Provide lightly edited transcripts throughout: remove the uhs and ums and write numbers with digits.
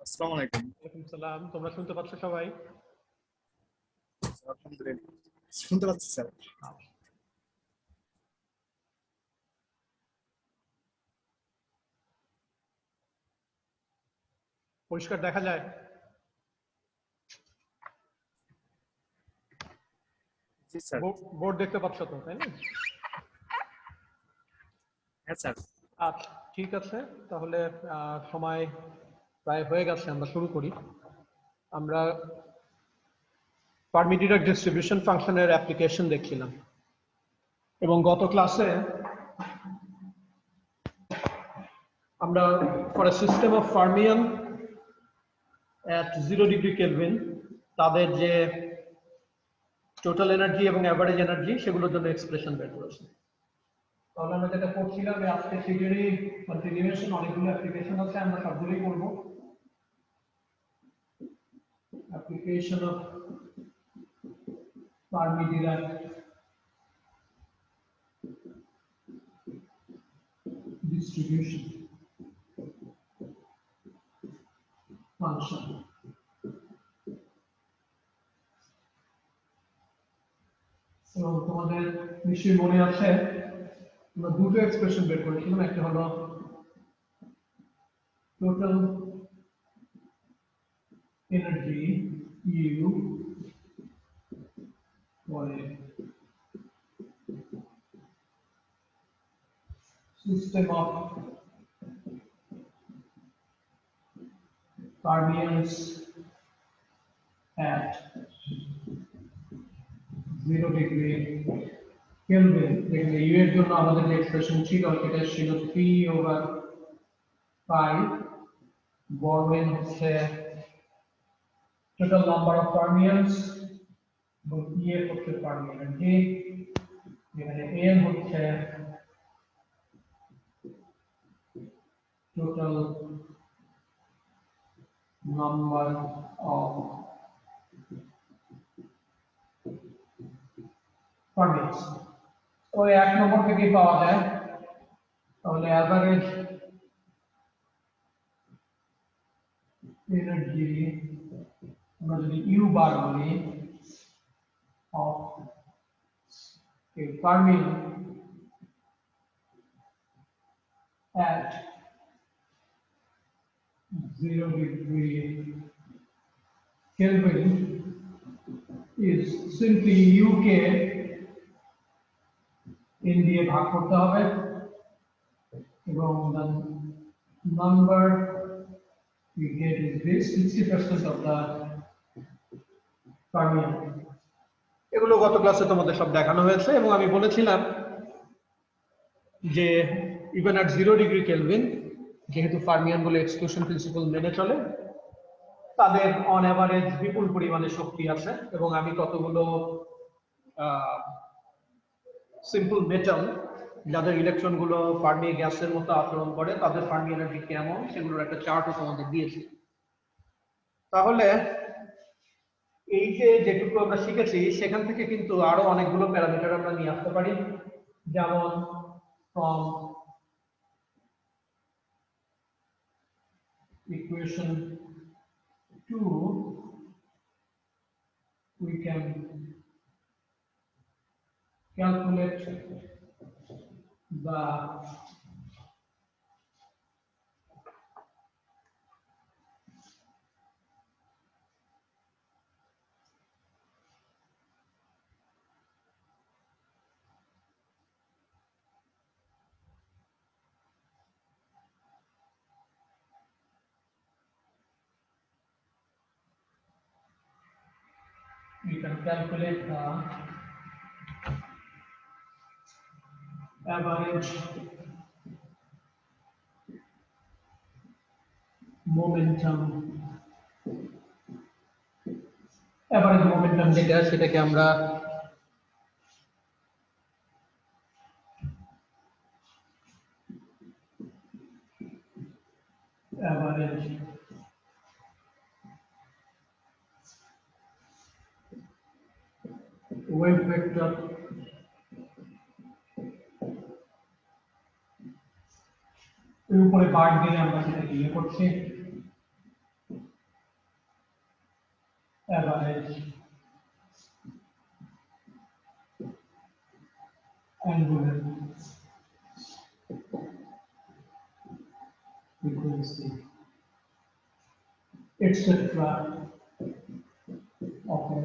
আসসালামু আলাইকুম। ওয়ালাইকুম সালাম। তোমরা শুনতে পাচ্ছ সবাই? আলহামদুলিল্লাহ। শুনতে পাচ্ছি স্যার। পরিষ্কার দেখা যায়? জি স্যার। বোর্ড দেখতে পাচ্ছ তো, তাই না? হ্যাঁ স্যার। আচ্ছা, ঠিক আছে। তাহলে সময় প্রায় হয়ে গেছে, আমরা শুরু করি। আমরা পারমিটিভ ডিস্ট্রিবিউশন ফাংশনের অ্যাপ্লিকেশন দেখছিলাম এবং গত ক্লাসে আমরা for a system of fermion at 0 degree Kelvin তাদের যে টোটাল এনার্জি এবং অ্যাভারেজ এনার্জি সেগুলোর জন্য এক্সপ্রেশন বের করেছি। তাহলে আমরা যেটা করছিলাম আজকে সেটারই কন্টিনিউয়েশন, অনেকগুলো অ্যাপ্লিকেশন আছে, আমরা সবগুলোই করবো। Application of Fermi-Dirac distribution function. এবং তোমাদের নিশ্চয়ই মনে আছে আমরা দুটো এক্সপ্রেশন বের করেছিলাম, একটা হলো total energy U for a system of fermions at 0 degree Kelvin, যেখানে u এর জন্য আমাদের যে এক্সপ্রেশন ছিল সেটা ছিল 3/5 বর্গেন হচ্ছে total number of fermions এবং E হচ্ছে ফার্মি এনার্জি, যেখানে n হচ্ছে total number of fermions। তো এক নম্বর থেকে পাওয়া যায়, তাহলে অ্যাভারেজ এনার্জি আমরা যদি ইউ বার বলি of a fermion at 0 degree Kelvin is simply u K n দিয়ে ভাগ করতে হবে এবং the number we get is this 60% of the fermion। এগুলো গত ক্লাসে তোমাদের সব দেখানো হয়েছে এবং আমি বলেছিলাম যে ইভেন at 0 ডিগ্রি কেলভিন যেহেতু ফার্মিয়ান গুলো এক্সক্লুশন প্রিন্সিপাল মেনে চলে, তাদের অন এভারেজ বিপুল পরিমাণে শক্তি আছে এবং আমি কতগুলো সিম্পল মেটাল যাদের ইলেকট্রন গুলো ফার্মি গ্যাসের মতো আচরণ করে তাদের ফার্মি এনার্জি কেমন সেগুলোর একটা চার্টও তোমাদের দিয়েছি। তাহলে এই যে যেটুকু আমরা শিখেছি সেখান থেকে কিন্তু আরো অনেকগুলো প্যারামিটার আমরা নিয়ে আসতে পারি, যেমন from equation 2 we can calculate the average momentum যেটা সেটাকে আমরা average wave vector এর উপরে বার দিয়ে আমরা সেটাকে ইয়ে করছি average angular frequency, etc. of a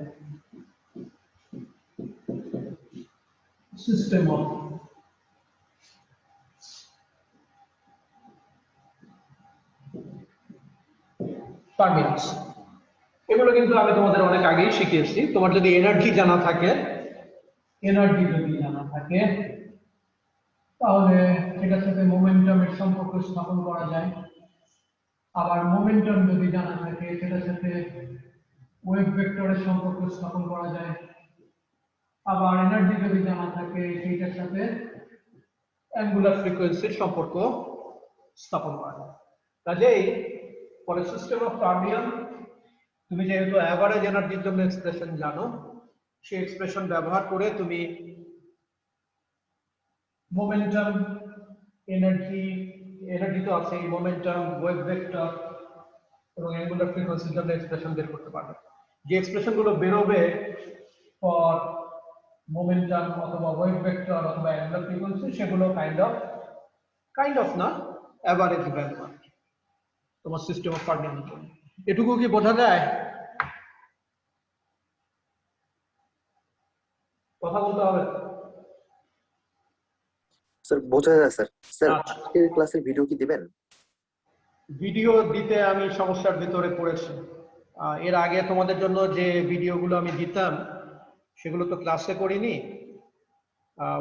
system of fermions. এগুলো কিন্তু আমি তোমাদের অনেক আগেই শিখিয়েছি। তোমার যদি এনার্জি জানা থাকে তাহলে সেটার সাথে মোমেন্টামের সম্পর্ক স্থাপন করা যায়। আবার মোমেন্টাম যদি জানা থাকে সেটার সাথে ওয়েভ ভেক্টরের সম্পর্ক স্থাপন করা যায়। আবার এনার্জি যদি জানা থাকে সেইটার সাথে অ্যাঙ্গুলার ফ্রিকোয়েন্সির সম্পর্ক স্থাপন করা যায়। কাজেই for a system of fermion তুমি যেহেতু অ্যাভারেজ এনার্জির জন্য এক্সপ্রেশন জানো, সেই এক্সপ্রেশন ব্যবহার করে তুমি মোমেন্টাম, এনার্জি তো আছে, মোমেন্টাম, ওয়েভ ভেক্টর এবং অ্যাঙ্গুলার ফ্রিকোয়েন্সির জন্য এক্সপ্রেশন বের করতে পারবে। যে এক্সপ্রেশন গুলো বেরোবে ফর মোমেন্টাম অথবা ওয়েভ ভেক্টর অথবা অ্যাঙ্গুলার ফ্রিকোয়েন্সি, সেগুলো কাইন্ড অফ না অ্যাভারেজ ভ্যালু তোমার সিস্টেম অফ ফার্মিয়নের জন্য। এটুকু কি বোঝা যায়? কথা বলতে হবে স্যার, বোঝা যায় স্যার। স্যার, আজকের ক্লাসের ভিডিও কি দিবেন? ভিডিও দিতে আমি সমস্যার ভিতরে পড়েছি। এর আগে তোমাদের জন্য যে ভিডিওগুলো আমি দিতাম সেগুলো তো ক্লাসে করিনি।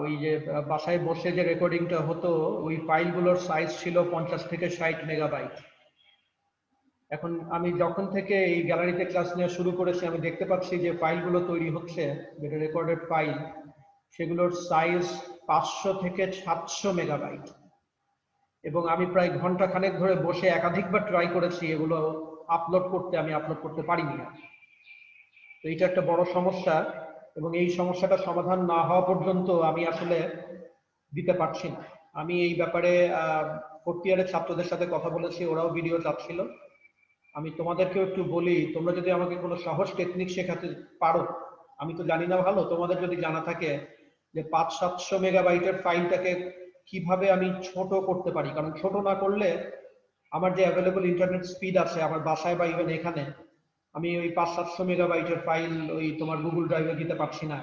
ওই যে বাসায় বসে যে রেকর্ডিংটা হতো, ওই ফাইলগুলোর সাইজ ছিল 50 থেকে 60 মেগাবাইট। এখন আমি যখন থেকে এই গ্যালারিতে ক্লাস নেওয়া শুরু করেছি, আমি দেখতে পাচ্ছি যে ফাইলগুলো তৈরি হচ্ছে, যেটা রেকর্ডেড ফাইল, সেগুলোর সাইজ 500 থেকে 700 মেগাবাইট। এবং আমি প্রায় ঘন্টা খানেক ধরে বসে একাধিকবার ট্রাই করেছি এগুলো আপলোড করতে, আমি আপলোড করতে পারিনি। তো এটা একটা বড় সমস্যা, এবং এই সমস্যাটা সমাধান না হওয়া পর্যন্ত আমি আসলে দিতে পারছি না। আমি এই ব্যাপারে ফোর্থ ইয়ারের ছাত্রদের সাথে কথা বলেছি, ওরাও ভিডিও চাচ্ছিল। আমি তোমাদেরকেও একটু বলি, তোমরা যদি আমাকে কোনো সহজ টেকনিক শেখাতে পারো, আমি তো জানি না ভালো, তোমাদের যদি জানা থাকে যে 500-700 মেগাবাইটের ফাইলটাকে কিভাবে আমি ছোট করতে পারি, কারণ ছোট না করলে আমার যে অ্যাভেলেবল ইন্টারনেট স্পিড আছে আমার বাসায় বা ইভেন এখানে, আমি ওই 500-700 মেগাবাইটের ফাইল ওই তোমার গুগল ড্রাইভে দিতে পারছি না।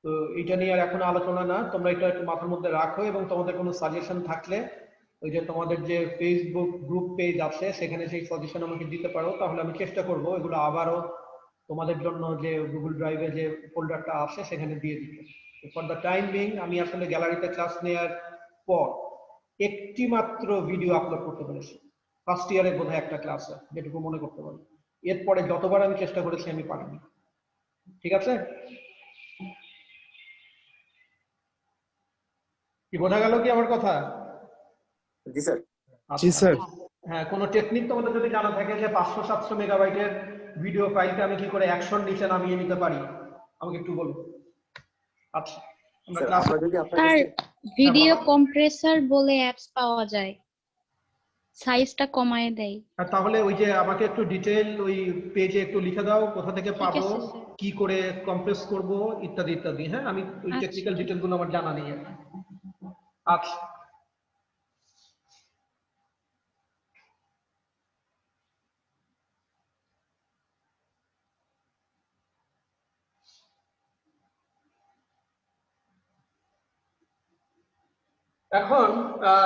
তো এটা নিয়ে আর এখন আলোচনা না, তোমরা এটা একটু মাথার মধ্যে রাখো, এবং তোমাদের কোনো সাজেশন থাকলে ওই যে তোমাদের যে ফেসবুক গ্রুপ পেজ আছে সেখানে সেই সাজেশন আমাকে দিতে পারো, তাহলে আমি চেষ্টা করব এগুলো আবারও তোমাদের জন্য যে গুগল ড্রাইভে যে ফোল্ডারটা আছে সেখানে দিয়ে দিতে। ফর দ্য টাইম বিং আমি আসলে গ্যালারিতে ক্লাস নেওয়ার পর একটি মাত্র ভিডিও আপলোড করতে পেরেছি, ফার্স্ট ইয়ারে বোধহয় একটা ক্লাসে, যেটুকু মনে করতে পারি। এরপরে যতবার আমি চেষ্টা করেছি আমি পারিনি। ঠিক আছে, কি বোঝা গেল কি আমার কথা? জি স্যার। জি স্যার। হ্যাঁ, কোনো টেকনিক তোমাদের যদি জানা থাকে যে 500-700 মেগাবাইটের ভিডিও ফাইলটা আমি কি করে 100 নিচে নামিয়ে নিতে পারি, আমাকে একটু বলুন। আচ্ছা, আমরা ক্লাস স্যার, ভিডিও কম্প্রেসর বলে অ্যাপস পাওয়া যায়, সাইজটা কমায় দেয়। তাহলে ওই যে আমাকে একটু ডিটেইল ওই পেজে একটু লিখে দাও, কোথা থেকে পাবো, কি করে কম্প্রেস করব, ইত্যাদি ইত্যাদি। হ্যাঁ, আমি ওই টেকনিক্যাল ডিটেইলগুলো আমার জানা নেই। আচ্ছা, এখন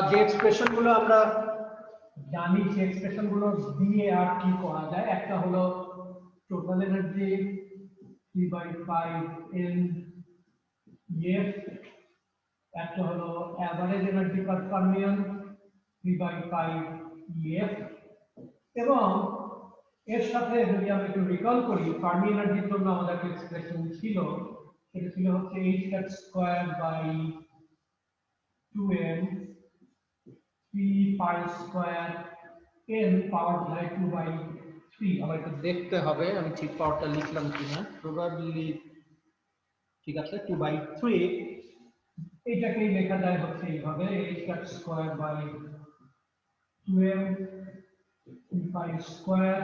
যে এক্সপ্রেশন গুলো আমরা জানি, যে এক্সপ্রেশন গুলো দিয়ে আর কি করা যায়, একটা হলো টোটাল এনার্জি 3/5 NEF, একটা হলো অ্যাভারেজ এনার্জি পার ফার্মিয়ন 3/5 EF, এবং এর সাথে যদি আমরা একটু রিকল করি, ফার্মি এনার্জির জন্য আমাদের একটা এক্সপ্রেশন ছিল, সেটা ছিল হচ্ছে h²/2m 3π² n পাওয়ার 2/3। আমার একটু দেখতে হবে আমি ঠিক পাওয়ারটা লিখলাম কিনা, প্রবাবলি ঠিক আছে, 2/3। এইটাকেই লেখা যায় হচ্ছে এইভাবে, h²/2m 3π²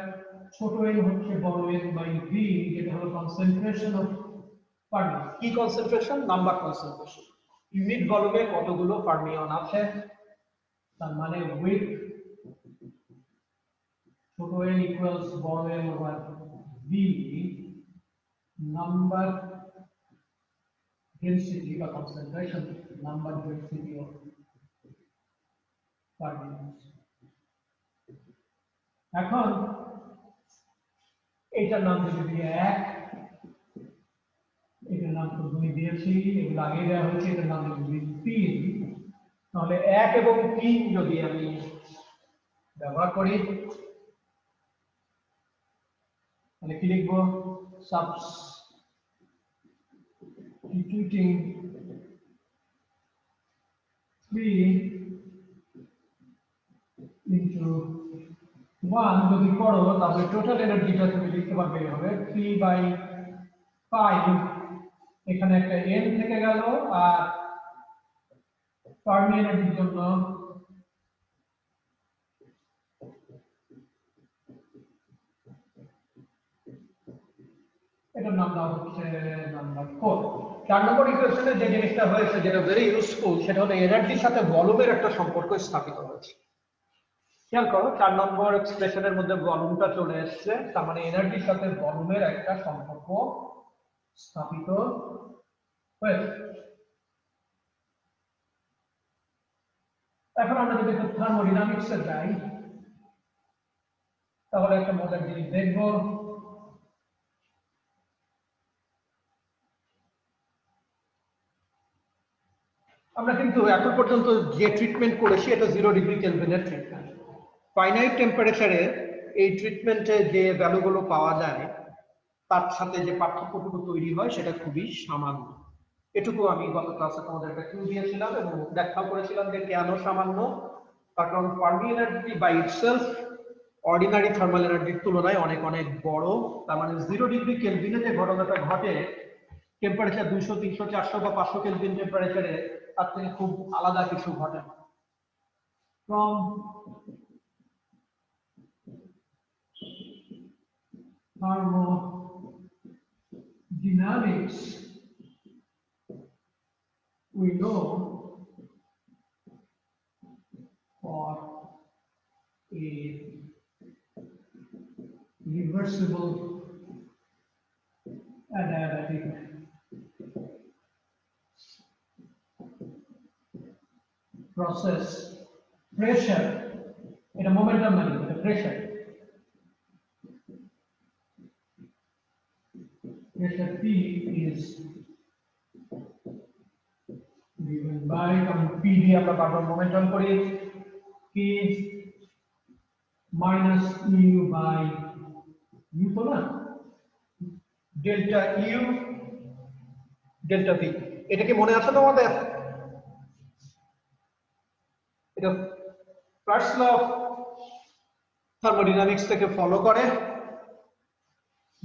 ছোট n হচ্ছে বড় n বাই v, যেটা হলো কনসেন্ট্রেশন অফ ফার্মিয়ন। কি কনসেন্ট্রেশন? Number concentration. ইউনিট ভলিউমে কতগুলো ফার্মিয়ন আছে, তার মানে উইথ ছোট n ইকুয়ালস বড় n over v, number density বা concentration, number density of fermion. এখন এটার নাম যদি 1, এটার নাম তো 2 দিয়েছি, এগুলো আগে দেওয়া হয়েছে, এটার নাম যদি 3, তাহলে 1 এবং 3 যদি আমি ব্যবহার করি তাহলে কি লিখবো? সাবস্টিটিউটিং 3 into 1 যদি করো তাহলে টোটাল এনার্জিটা তুমি লিখতে পারবে হবে 3/5, এখানে একটা n থেকে গেল, আর ফার্মি এনার্জির জন্য এটার নাম দেওয়া হচ্ছে নাম্বার 4। 4 নম্বর ইকুয়েশনে যে জিনিসটা হয়েছে, যেটা ভেরি ইউজফুল, সেটা হলো এনার্জির সাথে ভলিউমের একটা সম্পর্ক স্থাপিত হয়েছে। খেয়াল করো 4 নম্বর এক্সপ্রেশনের মধ্যে ভলিউমটা চলে এসেছে, তার মানে এনার্জির সাথে ভলিউমের একটা সম্পর্ক স্থাপিত হয়েছে। এখন আমরা যদি থার্মোডাইনামিক্সে যাই তাহলে একটা মজার জিনিস দেখবো। আমরা কিন্তু এখন পর্যন্ত যে ট্রিটমেন্ট করেছি এটা 0 ডিগ্রি কেলভিনের ট্রিটমেন্ট। ফাইনাইট টেম্পারেচারে এই ট্রিটমেন্টে যে ভ্যালুগুলো পাওয়া যায় তার সাথে যে পার্থক্যটুকু তৈরি হয় সেটা খুবই সামান্য। এটুকু আমি গত ক্লাসে তোমাদের একটা ক্লু দিয়েছিলাম এবং ব্যাখ্যা করেছিলাম যে কেন সামান্য। তার কারণ Fermi energy by itself ordinary thermal এনার্জির তুলনায় অনেক অনেক বড়। তার মানে 0 ডিগ্রি কেলভিনে যে ঘটনাটা ঘটে টেম্পারেচার 200, 300, 400 বা 500 কেলভিন টেম্পারেচারে তার থেকে খুব আলাদা কিছু ঘটে। From thermodynamics we know for a reversible adiabatic process, pressure, in a momentum and the pressure P is given by P দিয়ে আমরা বারবার মোমেন্টাম করি, P minus u by u তো না, ডেল্টা u ডেল্টা v। এটা কি মনে আছে তোমাদের? এটা ফার্স্ট ল অফ থার্মোডাইনামিক্স থেকে ফলো করে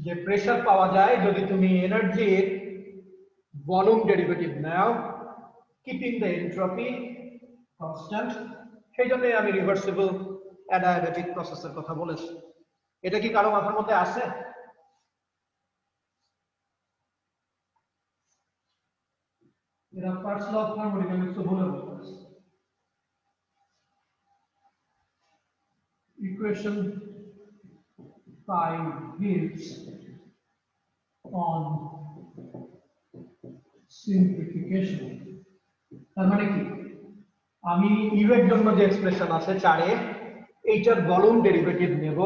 যে প্রেসার পাওয়া যায় যদি তুমি এনার্জির volume derivative now, keeping the entropy constant. সেই জন্য আমি রিভার্সিবল অ্যাডিয়াব্যাটিক প্রসেসের কথা বলেছি। এটা কি কারো মাথার মধ্যে আছে? এরা ফার্স্ট ল অফ থার্মোডাইনামিক্স বলে বলছে। Equation 5 gives on simplification, তার মানে কি আমি ইউ এর জন্য যে এক্সপ্রেশন আছে 4 এ, এইটার ভলিউম ডেরিভেটিভ নেব।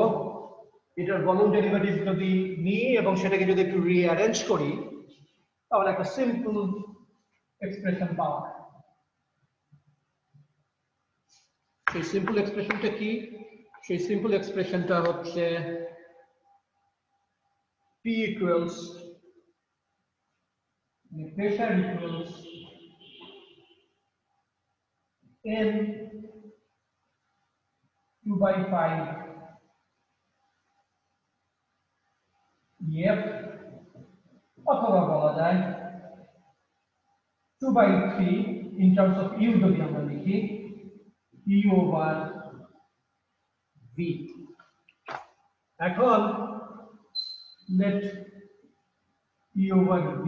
এটার ভলিউম ডেরিভেটিভ যদি নিই এবং সেটাকে যদি একটু রিঅ্যারেঞ্জ করি তাহলে একটা সিম্পল এক্সপ্রেশন পাওয়া যায়। সেই সিম্পল এক্সপ্রেশনটা কি? সেই সিম্পল এক্সপ্রেশনটা হচ্ছে P equals pressure equals N 2/5 F, অথবা বলা যায় 2/3 in terms of U যদি আমরা লিখি E over V। এখন let E over V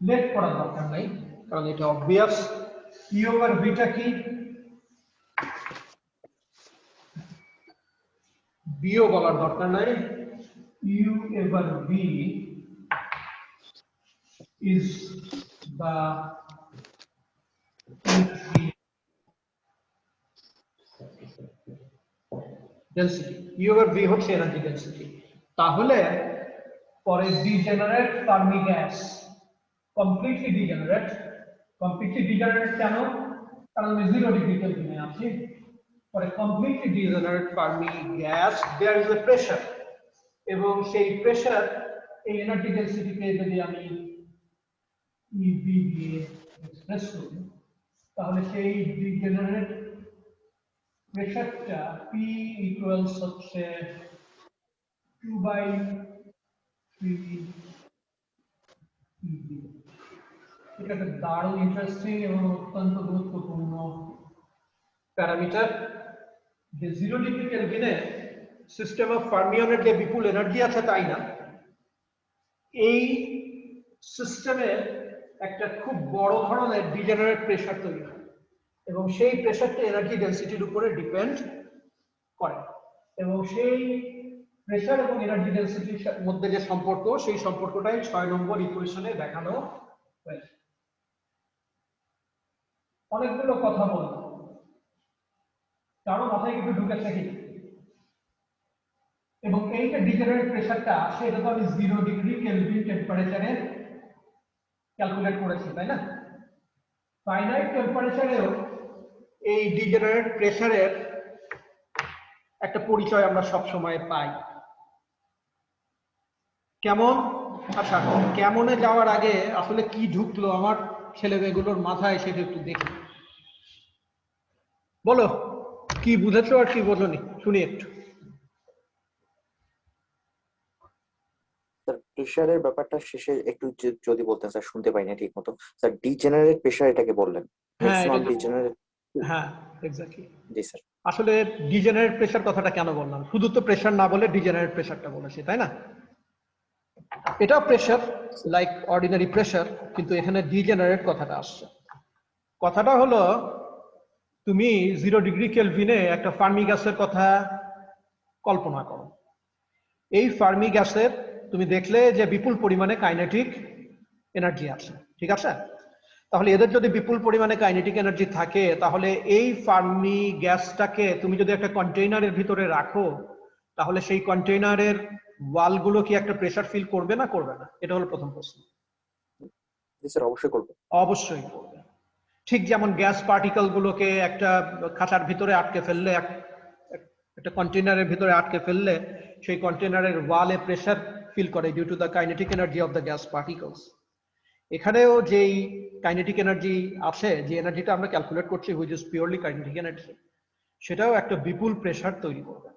let করার দরকার নাই কারণ এটা obvious E over V টা কি B ও বলার দরকার নাই U over V is the energy density U over V হচ্ছে energy density তাহলে পরে degenerate Fermi gas completely degenerate কেন কারণ আমি 0 ডিগ্রি কেলভিনে আছি পরে completely degenerate Fermi gas there is a pressure এবং সেই প্রেসার এই এনার্জি ডেনসিটি কে যদি আমি EV দিয়ে এক্সপ্রেস করি তাহলে সেই ডিজেনারেট প্রেসারটা P ইকুয়ালস হচ্ছে 2/3 EV এটা একটা দারুণ ইন্টারেস্টিং এবং অত্যন্ত গুরুত্বপূর্ণ প্যারামিটার যে 0 ডিগ্রি কেলভিনে সিস্টেম অফ ফার্মিয়নের যে বিপুল এনার্জি আছে তাই না এই সিস্টেমে একটা খুব বড় ধরনের ডিজেনারেট প্রেসার তৈরি হয় এবং সেই প্রেসারটা এনার্জি ডেনসিটির উপরে ডিপেন্ড করে এবং সেই প্রেসার এবং এনার্জি ডেনসিটির মধ্যে যে সম্পর্ক সেই সম্পর্কটাই 6 নম্বর ইকুয়েশনে দেখানো হয়েছে অনেকগুলো কথা বলবো কারণ মাথায় কিছু ঢুকেছে কি এবং এই যে ডিজেনারেট প্রেসারটা আসে এটা তো আমি 0 ডিগ্রি কেলভিন টেম্পারেচারে ক্যালকুলেট করেছি তাই না ফাইনাইট টেম্পারেচারেও এই ডিজেনারেট প্রেসারের একটা পরিচয় আমরা সব সময় পাই কেমন আচ্ছা কেমনে যাওয়ার আগে আসলে কি ঢুকলো আমার ছেলেমেয়েগুলোর মাথায় সেটা একটু দেখি বলো কি বুঝেছো আর কি বোঝোনি শুনি একটু স্যার প্রেশারের ব্যাপারটা শেষে একটু যদি বলতেন স্যার শুনতে পাই না ঠিক মতো স্যার ডিজেনারেট প্রেশার এটাকে বললেন ম্যাক্সিমাম ডিজেনারেট হ্যাঁ এক্স্যাক্টলি জি স্যার আসলে ডিজেনারেট প্রেসার কথাটা কেন বললাম শুধু তো প্রেসার না বলে ডিজেনারেট প্রেসারটা বলেছি তাই না এটাও প্রেসার লাইক অর্ডিনারি প্রেসার কিন্তু এখানে ডিজেনারেট কথাটা আসছে কথাটা হলো তুমি 0 ডিগ্রি কেলভিনে একটা ফার্মি গ্যাসের কথা কল্পনা করো এই ফার্মি গ্যাসের তুমি দেখলে যে বিপুল পরিমাণে কাইনেটিক এনার্জি আছে ঠিক আছে তাহলে এদের যদি বিপুল পরিমাণে কাইনেটিক এনার্জি থাকে তাহলে এই ফার্মি গ্যাসটাকে তুমি যদি একটা কন্টেইনারের ভিতরে রাখো তাহলে সেই কন্টেইনারের ওয়ালগুলো কি একটা প্রেসার ফিল করবে না করবে না এটা হলো প্রথম প্রশ্ন জি স্যার অবশ্যই করবে অবশ্যই করবে ঠিক যেমন গ্যাস পার্টিকেল গুলোকে একটা খাঁচার ভিতরে আটকে ফেললে একটা কন্টেইনারের ভিতরে আটকে ফেললে সেই কন্টেইনারের ওয়ালে প্রেসার ফিল করে due to the kinetic energy of the gas particles এখানেও যেই কাইনেটিক এনার্জি আছে যে এনার্জিটা আমরা ক্যালকুলেট করছি which is purely kinetic energy সেটাও একটা বিপুল প্রেসার তৈরি করবে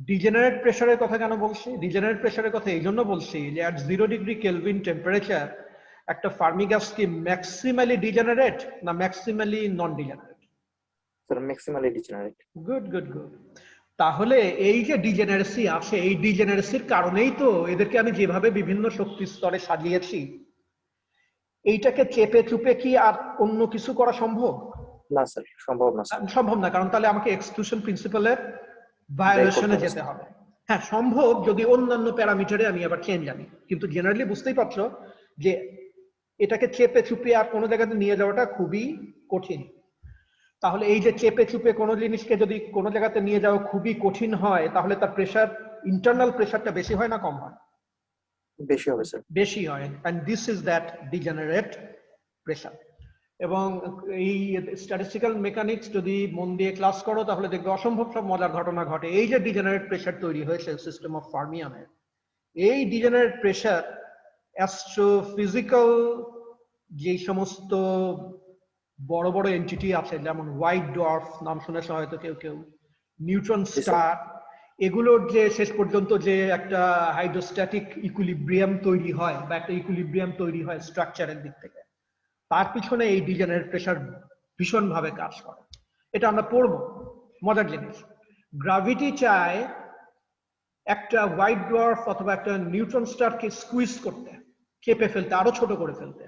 ডিজেনারেট প্রেসারের কথা কেন বলছি ডিজেনারেট প্রেসারের কথা এই জন্য বলছি যে অ্যাট 0 ডিগ্রি কেলভিন টেম্পারেচার একটা ফার্মি গ্যাস কি ম্যাক্সিমালি ডিজেনারেট না maximally non degenerate sir maximally degenerate good good good তাহলে এই যে ডিজেনারেসি আছে এই ডিজেনারেসির কারণেই তো এদেরকে আমি যেভাবে বিভিন্ন শক্তি স্তরে সাজিয়েছি এইটাকে চেপে চুপে কি আর অন্য কিছু করা সম্ভব না স্যার সম্ভব না স্যার সম্ভব না কারণ তাহলে আমাকে এক্সক্লুশন প্রিন্সিপালের ভায়োলেশনে যেতে হবে হ্যাঁ সম্ভব যদি অন্যান্য প্যারামিটারে আমি আবার চেঞ্জ আনি কিন্তু জেনারেলি বুঝতেই পারছো যে এটাকে চেপে চুপে আর কোনো জায়গাতে নিয়ে যাওয়াটা খুবই কঠিন তাহলে এই যে চেপে চুপে কোনো জিনিসকে যদি কোনো জায়গাতে নিয়ে যাওয়া খুবই কঠিন হয় তাহলে তার প্রেসার ইন্টারনাল প্রেসারটা বেশি হয় না কম হয় বেশি হবে স্যার বেশি হয় and this is that degenerate pressure এবং এই স্ট্যাটিস্টিক্যাল মেকানিক্স যদি মন দিয়ে ক্লাস করো তাহলে দেখবে অসম্ভব সব মজার ঘটনা ঘটে এই যে ডিজেনারেট প্রেসার তৈরি হয়েছে সিস্টেম অফ ফার্মিয়নের এই ডিজেনারেট প্রেসার অ্যাস্ট্রোফিজিক্যাল যে সমস্ত বড় বড় এন্টিটি আছে যেমন হোয়াইট ডোয়ার্ফ নাম শুনেছ হয়তো কেউ কেউ নিউট্রন স্টার এগুলোর যে শেষ পর্যন্ত যে একটা হাইড্রোস্ট্যাটিক ইকুইলিব্রিয়াম তৈরি হয় বা একটা ইকুইলিব্রিয়াম তৈরি হয় স্ট্রাকচারের দিক থেকে তার পিছনে এই ডিজেনারেট প্রেসার ভীষণভাবে কাজ করে এটা আমরা পড়বো মজার জিনিস গ্র্যাভিটি চায় একটা হোয়াইট ডোয়ার্ফ অথবা একটা নিউট্রন স্টারকে স্কুইজ করতে, চেপে ফেলতে, আরো ছোট করে ফেলতে।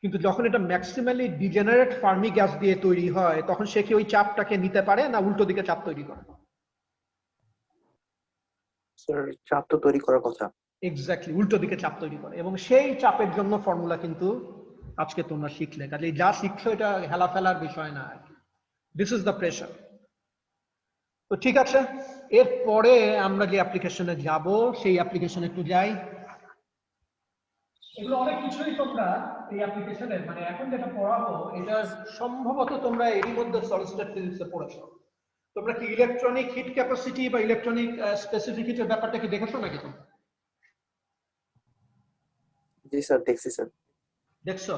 কিন্তু যখন এটা ম্যাক্সিমালি ডিজেনারেট ফার্মি গ্যাস দিয়ে তৈরি হয়, তখন সে কি ওই চাপটাকে নিতে পারে, না উল্টো দিকে চাপ তৈরি করে? স্যার চাপ তো তৈরি করার কথা। এক্স্যাক্টলি, উল্টো দিকে চাপ তৈরি করে। এবং সেই চাপের জন্য ফর্মুলা কিন্তু আজকে তোমরা শিখলে। কাজে যা শিখছো এটা হেলা ফেলার বিষয় না আর কি। This is the pressure. তো ঠিক আছে, এরপরে আমরা যে অ্যাপ্লিকেশনে যাব সেই অ্যাপ্লিকেশনে একটু যাই। এগুলো অনেক কিছুই তোমরা এই অ্যাপ্লিকেশনে, মানে এখন যেটা পড়াবো এটা সম্ভবত তোমরা এরই মধ্যে সলিড স্টেট ফিজিক্সে পড়েছো। তোমরা কি ইলেকট্রনিক হিট ক্যাপাসিটি বা ইলেকট্রনিক স্পেসিফিকেটের ব্যাপারটা কি দেখেছো নাকি তোমরা? জি স্যার দেখছি স্যার। দেখছো?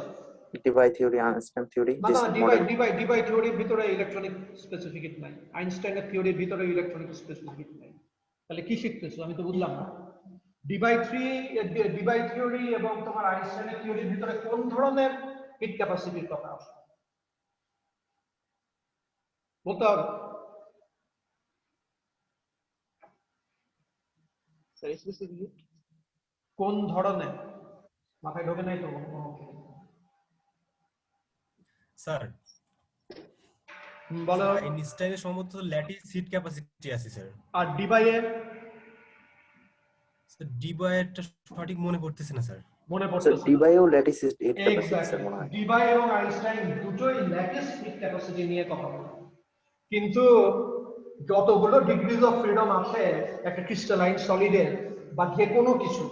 ডিভাই থিওরি, আইনস্টাইন থিওরি, না জি না, স্যার মডেল। ডিভাই থিওরির ভিতরে ইলেকট্রনিক স্পেসিফিকেট নাই, আইনস্টাইনের থিওরির ভিতরে ইলেকট্রনিক স্পেসিফিকেট নাই। তাহলে কি শিখতেছো আমি তো বুঝলাম না। ডিভাই থিওরি এবং তোমার আইনস্টাইনের থিওরির ভিতরে কোন ধরনের হিট ক্যাপাসিটির কথা আসে বলতে হবে। কোন ধরনের, মাথায় ঢোকে নাই তো? স্যার বলো। আইনস্টাইনের সম্ভবত ল্যাটিস হিট ক্যাপাসিটি আছে স্যার। আর ডিভাইয়ের? ডিবায়েরটা সঠিক মনে পড়তেছে না স্যার। মনে স্যার পড়তেছে না। ডিভাইও ল্যাটিস হিট ক্যাপাসিটি স্যার মনে হয়। ডিভাই এবং আইনস্টাইন দুটোই ল্যাটিস হিট ক্যাপাসিটি নিয়ে কথা বলে। কিন্তু যতগুলো ডিগ্রিজ অফ ফ্রিডম আছে একটা ক্রিস্টালাইন সলিডের বা যে কোনো কিছু,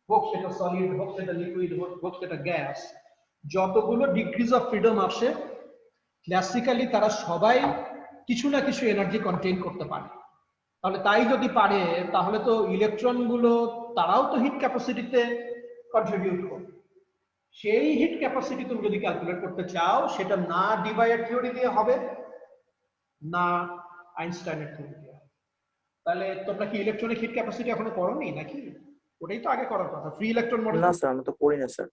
হোক সেটা সলিড, হোক সেটা লিকুইড, হোক সেটা গ্যাস, যতগুলো ডিগ্রিজ অফ ফ্রিডম আসে ক্লাসিক্যালি তারা সবাই কিছু না কিছু এনার্জি কন্টেইন করতে পারে। তাহলে তাই যদি পারে তাহলে তো ইলেকট্রন গুলো তারাও তো হিট ক্যাপাসিটিতে কন্ট্রিবিউট করে। সেই হিট ক্যাপাসিটি তুমি যদি ক্যালকুলেট করতে চাও সেটা না ডিভাইয়ের থিওরি দিয়ে হবে না আইনস্টাইনের থিওরি দিয়ে হবে। তাহলে তোমরা কি ইলেকট্রনিক হিট ক্যাপাসিটি এখনো করোনি নাকি? ওটাই তো আগে করার কথা। Free electron model. না স্যার আমি তো করি না স্যার।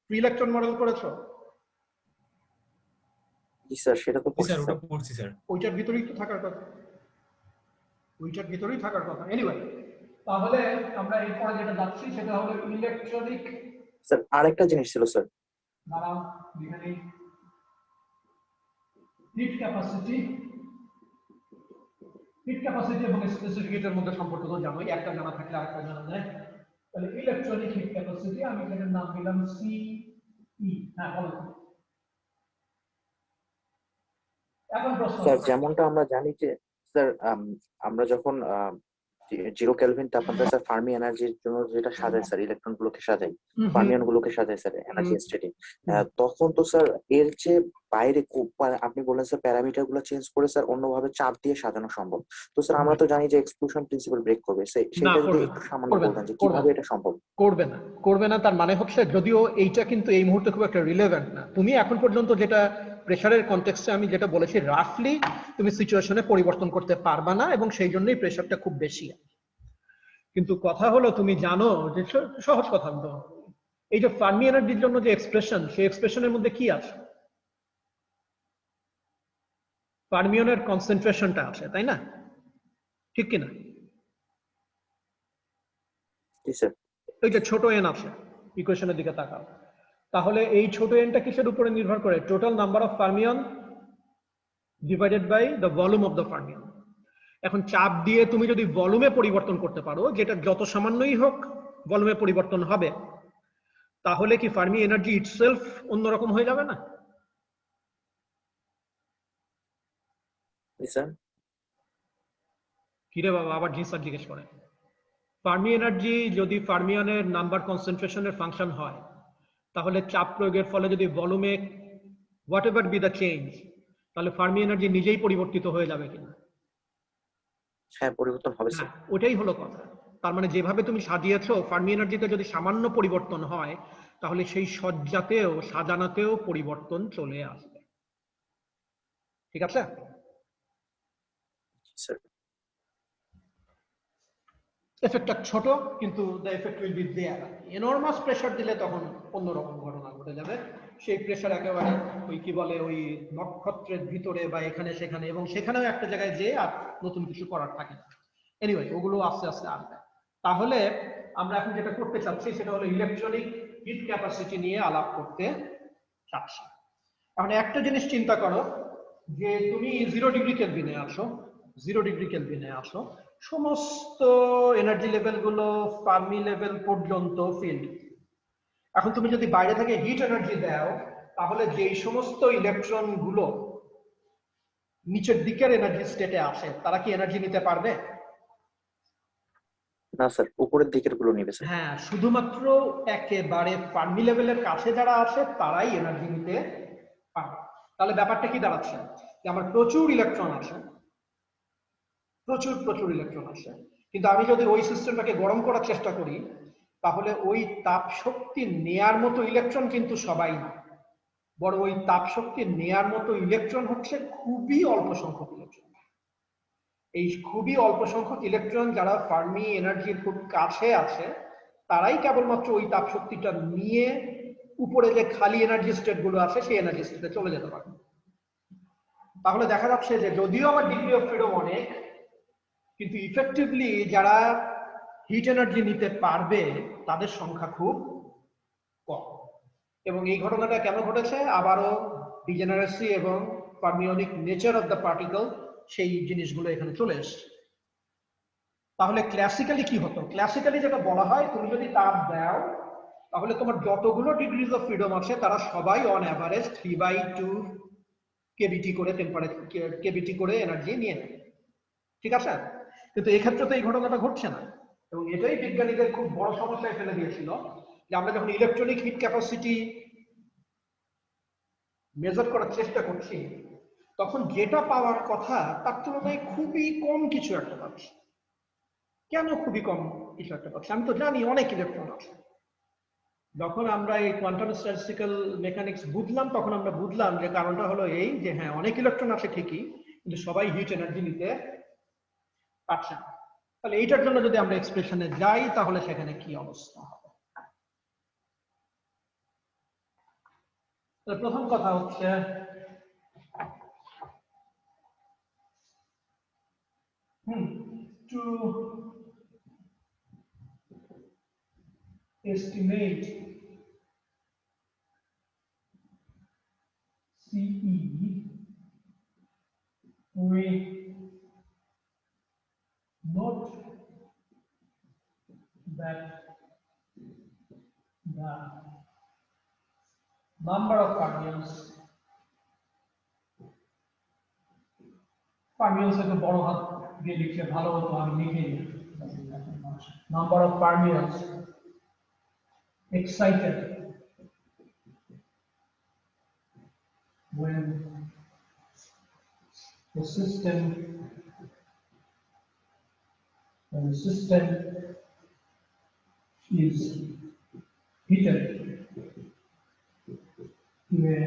ফ্রি ইলেকট্রন মডেল করেছো? জি স্যার সেটা তো স্যার পড়ছি ওটা স্যার। পড়ছি স্যার। ওইটার ভিতরেই তো থাকার কথা, ওইটার ভিতরেই থাকার কথা। এনিওয়ে, তাহলে আমরা এরপরে যেটা যাচ্ছি সেটা হলো ইলেকট্রনিক। স্যার আরেকটা জিনিস ছিল স্যার। দাঁড়াও, এখানে হিট ক্যাপাসিটি এবং স্পেসিফিকেটের মধ্যে সম্পর্ক তো জানোই, একটা জানা থাকলে আরেকটা জানা যায়। তাহলে ইলেকট্রনিক হিট ক্যাপাসিটি আমি এখানে নাম দিলাম সিই। হ্যাঁ বলো। এখন প্রশ্ন স্যার যেমনটা আমরা জানি যে স্যার আমরা যখন জিরো কেলভিন তাপমাত্রা স্যার ফার্মি এনার্জির জন্য যেটা সাজায় স্যার, ইলেকট্রন গুলোকে সাজাই, ফার্মিয়ন গুলোকে সাজায় স্যার এনার্জি স্টেটে, তখন তো স্যার এর যে বাইরে আপনি বললেন স্যার প্যারামিটার গুলো চেঞ্জ করে স্যার অন্যভাবে চাপ দিয়ে সাজানো সম্ভব। তো স্যার আমরা তো জানি যে এক্সক্লুশন প্রিন্সিপাল ব্রেক করবে, সেটা যদি একটু সামান্য বলতেন যে কিভাবে এটা সম্ভব। করবে না তার মানে হচ্ছে, যদিও এইটা কিন্তু এই মুহূর্তে খুব একটা রিলেভেন্ট না। তুমি এখন পর্যন্ত যেটা প্রেসারের কনটেক্সটে আমি যেটা বলেছি, রাফলি তুমি সিচুয়েশনে পরিবর্তন করতে পারবা না এবং সেই জন্যই প্রেসারটা খুব বেশি। কিন্তু কথা হলো তুমি জানো যে, সহজ কথা, এই যে ফার্মি এনার্জির জন্য যে এক্সপ্রেশন, সেই এক্সপ্রেশনের মধ্যে কি আছে? ফার্মিয়নের কনসেন্ট্রেশনটা আছে, তাই না? ঠিক কিনা? জি স্যার। ওই যে ছোট এন আছে, ইকুয়েশনের দিকে তাকাও। তাহলে এই ছোট এনটা কিসের উপরে নির্ভর করে? Total number of fermion divided by the volume of the fermion. এখন চাপ দিয়ে তুমি যদি ভলিউমে পরিবর্তন করতে পারো, যেটা যত সামান্যই হোক ভলিউমে পরিবর্তন হবে, তাহলে কি ফার্মি এনার্জি ইটসেলফ অন্যরকম হয়ে যাবে না? জি স্যার। কিরে বাবা, আবার জি স্যার জিজ্ঞেস করে। ফার্মি এনার্জি যদি ফার্মিয়নের নাম্বার কনসেন্ট্রেশনের ফাংশন হয়, তাহলে চাপ প্রয়োগের ফলে যদি ভলিউমে whatever be the change, তাহলে ফার্মি এনার্জি নিজেই পরিবর্তিত হয়ে যাবে কিনা? হ্যাঁ পরিবর্তন হবে স্যার। ওটাই হলো কথা। তার মানে যেভাবে তুমি সাজিয়েছো, ফার্মি এনার্জিতে যদি সামান্য পরিবর্তন হয়, তাহলে সেই সজ্জাতেও সাজানোতেও পরিবর্তন চলে আসবে। ঠিক আছে স্যার। এফেক্টটা ছোট, কিন্তু the effect will be there. Enormous pressure দিলে তখন অন্যরকম ঘটনা ঘটে যাবে। সেই প্রেসার একেবারে ওই কি বলে, ওই নক্ষত্রের ভিতরে বা এখানে সেখানে, এবং সেখানেও একটা জায়গায় যে আর নতুন কিছু করার থাকে না। এনিওয়ে, ওগুলো আস্তে আস্তে আসবে। তাহলে আমরা এখন যেটা করতে চাচ্ছি সেটা হলো ইলেকট্রনিক হিট ক্যাপাসিটি নিয়ে আলাপ করতে চাচ্ছি। এখন একটা জিনিস চিন্তা করো যে তুমি 0 ডিগ্রি কেলভিনে আছো, 0 ডিগ্রি কেলভিনে আছো, সমস্ত এনার্জি লেভেল গুলো ফার্মি লেভেল পর্যন্ত ফিল্ড। এখন তুমি যদি বাইরে থেকে হিট এনার্জি দাও, তাহলে যেই সমস্ত ইলেকট্রন গুলো নিচের দিকের এনার্জি স্টেটে আসে তারা কি এনার্জি নিতে পারবে? না স্যার, উপরের দিকের গুলো নিবে স্যার। হ্যাঁ, শুধুমাত্র একেবারে ফার্মি লেভেলের কাছে যারা আছে তারাই এনার্জি নিতে পারবে। তাহলে ব্যাপারটা কি দাঁড়াচ্ছে যে আমার প্রচুর ইলেকট্রন আছে, প্রচুর ইলেকট্রন আছে, কিন্তু আমি যদি ওই সিস্টেমটাকে গরম করার চেষ্টা করি তাহলে ওই তাপ শক্তি নেয়ার মতো ইলেকট্রন কিন্তু সবাই না, বড় ওই তাপ শক্তি নেয়ার মতো ইলেকট্রন হচ্ছে খুবই অল্প সংখ্যক ইলেকট্রন। এই খুবই অল্প সংখ্যক ইলেকট্রন যারা ফার্মি এনার্জির খুব কাছে আছে তারাই কেবলমাত্র ওই তাপ শক্তিটা নিয়ে উপরে যে খালি এনার্জি স্টেট গুলো আছে সেই এনার্জি স্টেটে চলে যেতে পারে। তাহলে দেখা যাচ্ছে যে যদিও আমার ডিগ্রি অফ ফ্রিডম অনেক, কিন্তু ইফেক্টিভলি যারা হিট এনার্জি নিতে পারবে তাদের সংখ্যা খুব কম। এবং এই ঘটনাটা কেন ঘটেছে? আবারও ডিজেনারেসি এবং ফার্মিওনিক নেচার অফ দ্য পার্টিকেল সেই জিনিসগুলো এখানে চলে এসছে। তাহলে ক্লাসিক্যালি কি হতো? ক্লাসিক্যালি যেটা বলা হয়, তুমি যদি তাপ দাও তাহলে তোমার যতগুলো ডিগ্রিজ অফ ফ্রিডম আছে তারা সবাই অন অ্যাভারেজ 3/2 কেবিটি করে কেবিটি করে এনার্জি নিয়ে নেয়, ঠিক আছে? কিন্তু এক্ষেত্রে তো এই ঘটনাটা ঘটছে না, এবং এটাই বিজ্ঞানীদের খুব বড় সমস্যায় ফেলে দিয়েছিল যে আমরা যখন ইলেকট্রনিক হিট ক্যাপাসিটি মেজার করার চেষ্টা করছি তখন যেটা পাওয়ার কথা তার তুলনায় খুবই কম কিছু একটা পাচ্ছি। কেন খুবই কম কিছু একটা পাচ্ছি? আমি তো জানি অনেক ইলেকট্রন আছে। যখন আমরা এই কোয়ান্টাম স্ট্যাটিস্টিক্যাল মেকানিক্স বুঝলাম তখন আমরা বুঝলাম যে কারণটা হলো এই যে হ্যাঁ, অনেক ইলেকট্রন আছে ঠিকই, কিন্তু সবাই হিট এনার্জি নিতে পারছে না। তাহলে এইটার জন্য যদি আমরা এক্সপ্রেশনে যাই তাহলে সেখানে কি অবস্থা হবে? প্রথম কথা হচ্ছে to estimate CE, we note that the number of fermions এর বড় হাত দিয়ে লিখলে ভালো হতো, আমি লিখে নিই। Number of fermions excited when the system is heated to a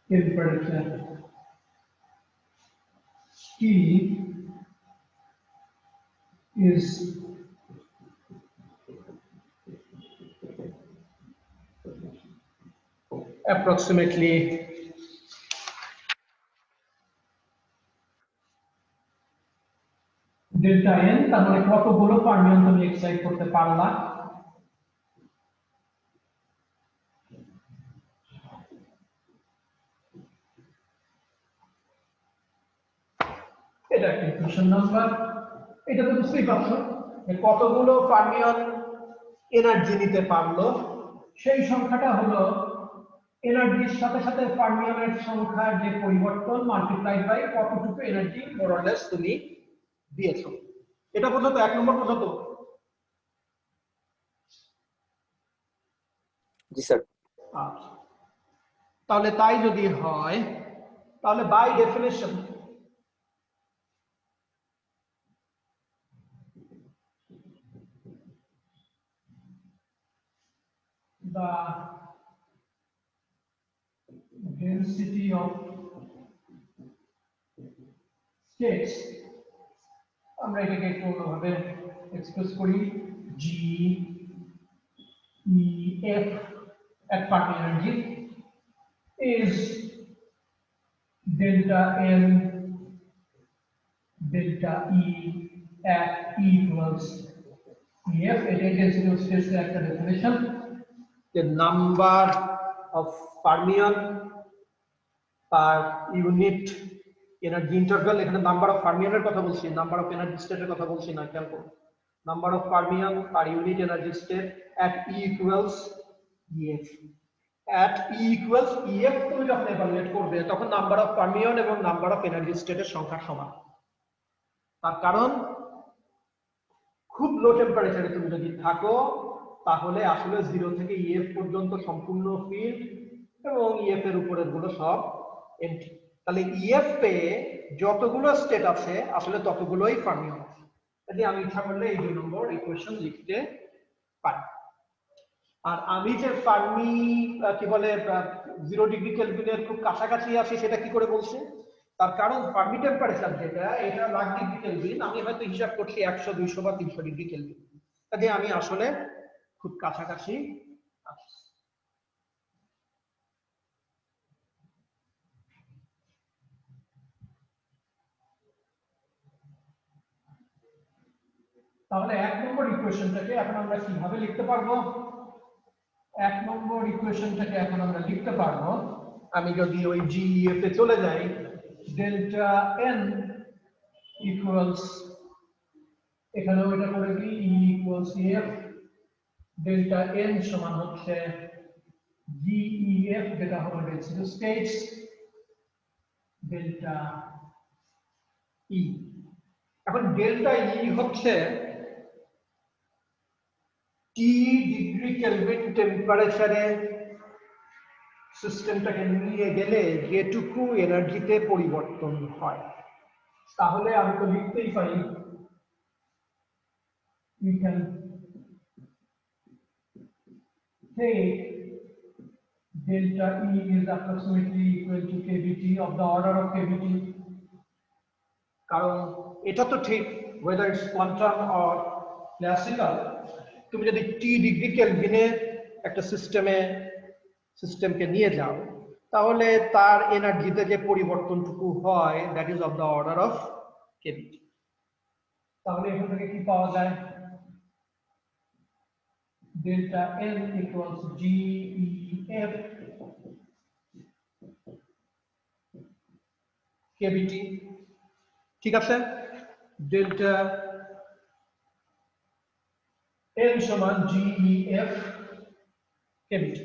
temperature T is approximately delta n। তাহলে কতগুলো ফার্মিয়ন তুমি এক্সাইট করতে পারলা? এটা একটা ইকুয়েশন নাম্বার। এটা তো বুঝতেই পারছো যে কতগুলো ফার্মিয়ন এনার্জি নিতে পারলো সেই সংখ্যাটা হলো এনার্জির সাথে সাথে ফার্মিয়নের সংখ্যার যে পরিবর্তন মাল্টিপ্লাইড বাই কতটুকু এনার্জি মোর অর লেস তুমি দিয়েছো। এটা বোঝো তো? 1 নম্বর বোঝো তো? জি স্যার। আচ্ছা, তাহলে তাই যদি হয় তাহলে by definition the density of states, আমরা এটাকে একটু অন্যভাবে এক্সপ্রেস করি, G E F at Fermi energy is delta n delta E at E equals EF. It is space reactor definition. The number of fermion per unit energy interval. এখানে number of fermion এর কথা বলছি, number of energy state এর কথা বলছি না, খেয়াল করুন। Number of fermion per unit energy state at E equals EF. At E equals EF তুমি যখন evaluate করবে তখন number of fermion এবং number of energy state এর সংখ্যা সমান। তার কারণ খুব লো টেম্পারেচারে তুমি যদি থাকো তাহলে আসলে 0 থেকে EF পর্যন্ত সম্পূর্ণ ফিল্ড এবং EF এর উপরের গুলো সব এমটি। তাহলে EF এ যতগুলো স্টেট আছে আসলে ততগুলোই ফার্মিয়ন। তাহলে আমি ইচ্ছা করলে এই 2 নম্বর ইকুয়েশন লিখতে পারি। আর আমি যে ফার্মি কি বলে 0 ডিগ্রি কেলভিনের খুব কাছাকাছি আছি সেটা কি করে বলছি? তার কারণ ফার্মি টেম্পারেচার যেটা এটা লাখ ডিগ্রি কেলভিন, আমি হয়তো হিসাব করছি 100 200 বা 300 ডিগ্রি কেলভিন। তাহলে আমি আসলে খুব কাছাকাছি আছি। তাহলে 1 নম্বর ইকুয়েশনটাকে এখন আমরা কিভাবে লিখতে পারবো? 1 নম্বর ইকুয়েশনটাকে এখন আমরা লিখতে পারবো, আমি যদি ওই GEF এ চলে যাই, ডেল্টা n ইকুয়ালস, এখানে ওইটা করে দিই E equals EF, delta n সমান হচ্ছে GEF যেটা হলো ডেন্সিটি স্টেটস ডেল্টা E। এখন ডেল্টা E হচ্ছে T ডিগ্রি কেলভিন টেম্পারেচারে সিস্টেমটাকে নিয়ে গেলে যেটুকু এনার্জিতে পরিবর্তন হয়। তাহলে আমি তো লিখতেই পারি we can take delta E is approximately equal to kBT of the order of kBT, কারণ এটা তো ঠিক whether it's quantum or classical, তুমি যদি T ডিগ্রি কেলভিনে একটা সিস্টেমকে নিয়ে যাও তাহলে তার এনার্জিতে যে পরিবর্তনটুকু হয় that is of the order of kBT। তাহলে এখান থেকে কি পাওয়া যায়? Delta n equals GEF kBT, ঠিক আছে? ডেল্টা n সমান GEF kBT।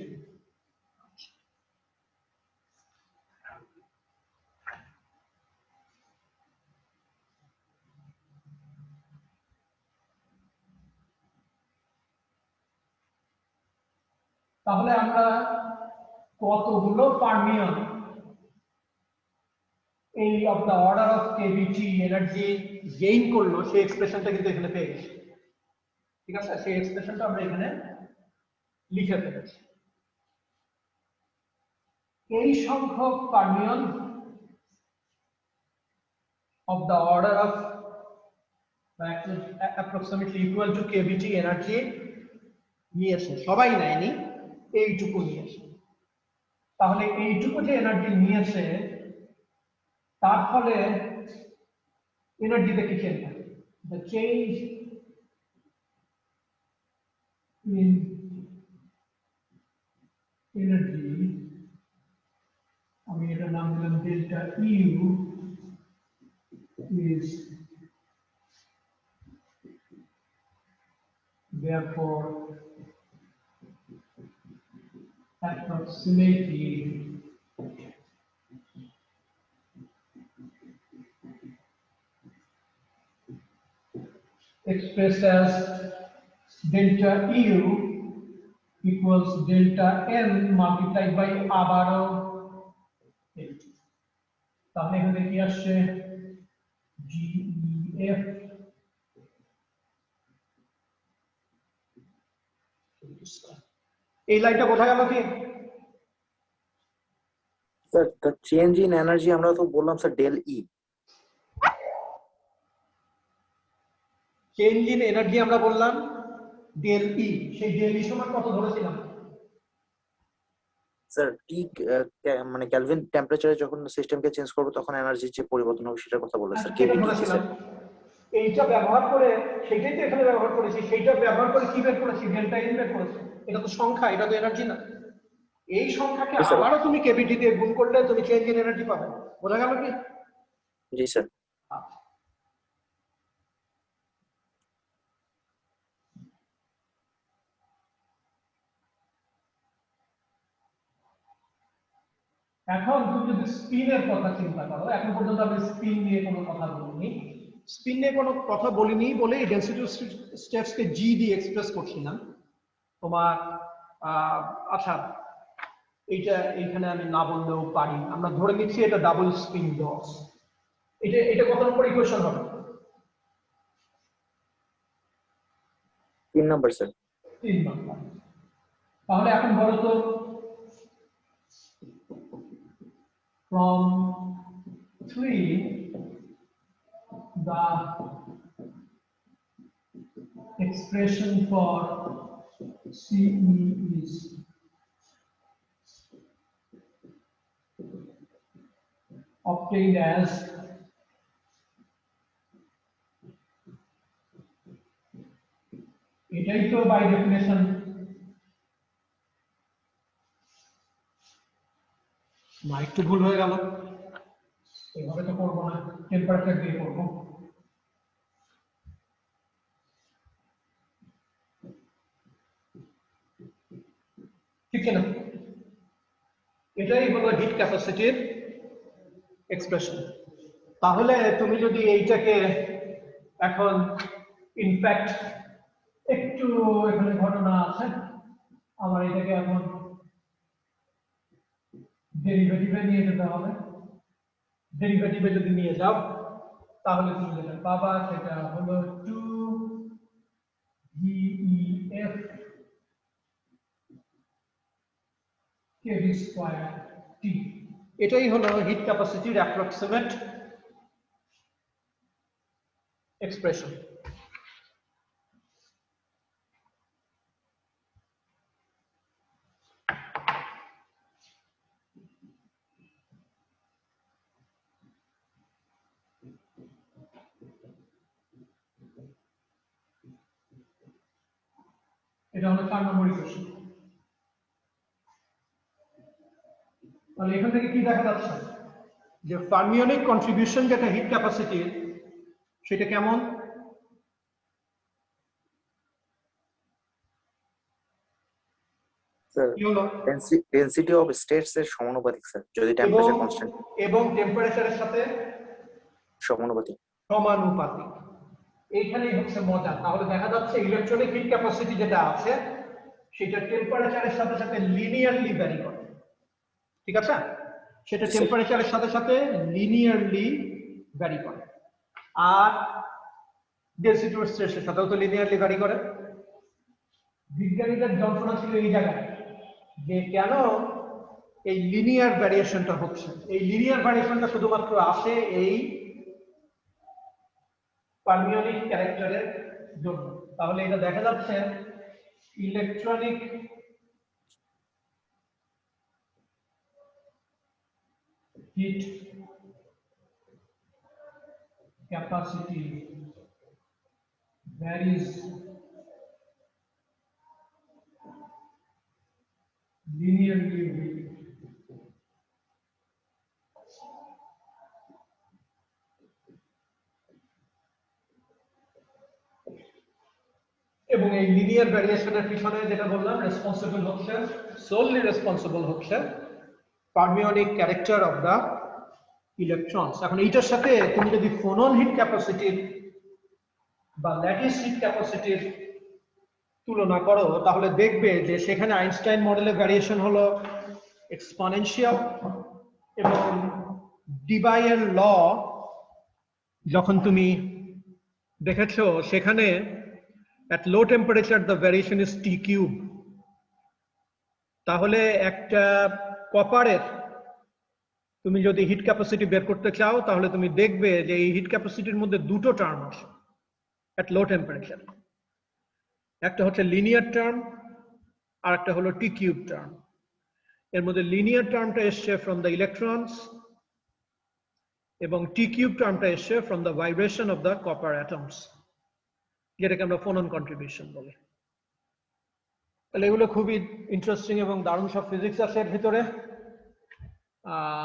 তাহলে আমরা কতগুলো ফার্মিয়ন এই of the order of kBT energy gain করলো সেই এক্সপ্রেশনটা কিন্তু এখানে পেয়ে গেছি, ঠিক আছে? সেই এক্সপ্রেশনটা আমরা এখানে লিখে ফেলেছি। এই সংখ্যক fermion of the order of approximately equal to kBT energy নিয়েছে, সবাই নেয়নি, এইটুকু নিয়েছে। তাহলে এইটুকু যে এনার্জি নিয়েছে তার ফলে এনার্জিতে কি চেঞ্জ হয়? the change in energy, আমি এটার নাম দিলাম delta U, is therefore approximately expressed as delta U equals delta N multiplied by আবারও L2। তাহলে এখানে কি আসছে? GEF এই লাইনটা বোঝা গেল কি? Sir the change in energy আমরা তো বললাম sir del E. Change in energy আমরা বললাম ডেল ই, সেই ডেল ই সমান কত ধরেছিলাম? স্যার টি মানে কেলভিন টেম্পারেচারে যখন সিস্টেমকে চেঞ্জ করবো তখন এনার্জির যে পরিবর্তন হবে সেটার কথা বলে স্যার সেটা কেভিটি বলেছিলাম। স্যার এইটা ব্যবহার করে সেটাই তো এখানে ব্যবহার করেছি, সেইটা ব্যবহার করে কি বের করেছি, ডেল্টা এন বের করেছি। এটা তো সংখ্যা, এটা তো এনার্জি না। এই সংখ্যাকে জি স্যার। আবারও তুমি কেভিটি দিয়ে গুণ করলে তুমি চেঞ্জ ইন এনার্জি পাবে। বোঝা গেল কি? জি স্যার। এখন তুমি যদি স্পিনের কথা চিন্তা করো, এখন পর্যন্ত আমি স্পিন নিয়ে কোনো কথা বলিনি। স্পিন নিয়ে কোনো কথা বলিনি বলে এই ডেন্সিটি স্টেটসকে জি দিয়ে এক্সপ্রেস করছিলাম। তোমার আচ্ছা, এইটা এইখানে আমি না বললেও পারি, আমরা ধরে নিচ্ছি এটা ডাবল স্পিন ডস। এটা কত নম্বর ইকুয়েশন হবে? 3 নম্বর স্যার। 3 নম্বর। তাহলে এখন বলো তো, from 3 the expression for CE is obtained as এটাই তো বাই ডেফিনেশন। না, একটু ভুল হয়ে গেল, এইভাবে তো করবো না, টেম্পারেচার দিয়ে করবো। ঠিক না? এটাই হলো হিট ক্যাপাসিটির এক্সপ্রেশন। তাহলে তুমি যদি এইটাকে এখন ইনফ্যাক্ট একটু এখানে ঘটনা আছে, আমার এটাকে এখন ডেরিভেটিভে নিয়ে যেতে হবে। ডেরিভেটিভে যদি নিয়ে যাও তাহলে তুমি যেটা পাবা সেটা হলো 2VEF kV স্কয়ার T। এটাই হলো হিট ক্যাপাসিটির অ্যাপ্রক্সিমেট এক্সপ্রেশন। এটা হলো 4 নম্বর ইকুয়েশন। তাহলে এখান থেকে কি দেখা যাচ্ছে যে ফার্মিওনিক কন্ট্রিবিউশন যেটা হিট ক্যাপাসিটির সেটা কেমন? স্যার ডেনসিটি অফ স্টেটস এর সমানুপাতিক স্যার, যদি টেম্পারেচার কনস্ট্যান্ট এবং টেম্পারেচারের সাথে সমানুপাতিক। সমানুপাতিক। এইখানেই হচ্ছে মজা। তাহলে দেখা যাচ্ছে ইলেকট্রনিক হিট ক্যাপাসিটি যেটা আছে সেটা টেম্পারেচারের সাথে সাথে লিনিয়ারলি ভ্যারি করে। ঠিক আছে? সেটা টেম্পারেচারের সাথে সাথে লিনিয়ারলি ভ্যারি করে। আর ডেনসিটি অফ স্টেটসের সাথেও তো লিনিয়ারলি ভ্যারি করে। বিজ্ঞানীদের যন্ত্রণা ছিল এই জায়গায় যে কেন এই লিনিয়ার ভ্যারিয়েশনটা হচ্ছে। এই লিনিয়ার ভ্যারিয়েশনটা শুধুমাত্র আসে এই ফার্মিওনিক ক্যারেক্টারের জন্য। তাহলে এটা দেখা যাচ্ছে electronic hit capacity varies linearly with এবং এই লিনিয়ার ভ্যারিয়েশনের পিছনে যেটা বললাম রেসপন্সিবল হচ্ছে, সোললি রেসপন্সিবল হচ্ছে ফার্মিওনিক ক্যারেক্টার অফ দা ইলেকট্রনস। এখন এইটার সাথে তুমি যদি ফোনন হিট ক্যাপাসিটির বা ল্যাটিস হিট ক্যাপাসিটির তুলনা করো তাহলে দেখবে যে সেখানে আইনস্টাইন মডেলের ভ্যারিয়েশন হলো এক্সপোনেনশিয়াল এবং ডিবাইয়ের ল যখন তুমি দেখেছো সেখানে at low temperature the variation is t cube। তাহলে একটা কপারের তুমি যদি হিট ক্যাপাসিটি বের করতে চাও তাহলে তুমি দেখবে যে এই হিট ক্যাপাসিটির মধ্যে দুটো টার্ম আছে at low temperature। একটা হচ্ছে লিনিয়ার টার্ম আর একটা হলো টি কিউব টার্ম। এর মধ্যে লিনিয়ার টার্মটা এসছে ফ্রম দ্য ইলেকট্রনস এবং টি কিউব টার্মটা এসছে from the vibration of the copper atoms, যেটাকে আমরা ফোনন কন্ট্রিবিউশন বলি। তাহলে এগুলো খুবই ইন্টারেস্টিং এবং দারুণ সব ফিজিক্স আছে এর ভিতরে।